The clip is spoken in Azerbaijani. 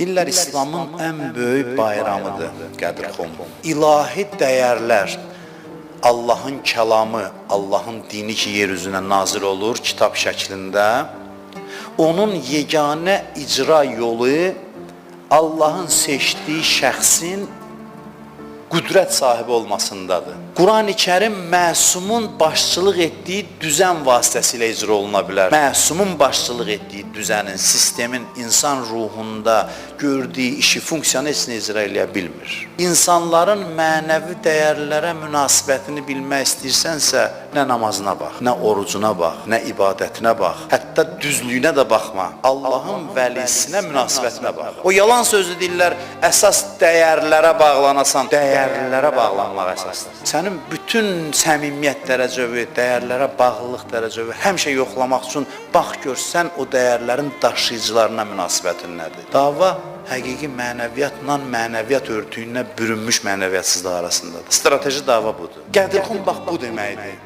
İllər İslamın ən böyük bayramıdır Qədirxum. İlahi dəyərlər, Allahın kəlamı, Allahın dini ki, yer üzünə nazil olur kitab şəklində, onun yeganə icra yolu Allahın seçdiyi şəxsin qüdrət sahibi olmasındadır. Quran-ı Kərim məsumun başçılıq etdiyi düzən vasitəsilə icra oluna bilər. Məsumun başçılıq etdiyi düzənin, sistemin insan ruhunda gördüyü işi, funksiyanı heç nə icra eləyə bilmir. İnsanların mənəvi dəyərlərə münasibətini bilmək istəyirsənsə, nə namazına bax, nə orucuna bax, nə ibadətinə bax, hətta düzlüyünə də baxma. Allahın vəlisinə münasibətinə bax. O yalan sözü deyirlər, əsas dəyərlərə bağlanasan, dəyərlərə bağlanmaq əsasdır. Sənin bütün səmimiyyət dərəcəvi, dəyərlərə bağlılıq dərəcəvi həmişə yoxlamaq üçün bax görsən o dəyərlərin daşıyıcılarına münasibətin nədir? Dava həqiqi mənəviyyatla mənəviyyat örtüyünə bürünmüş mənəviyyatsızlıq arasındadır. Strateji dava budur. Qədirxum bax bu deməkdir.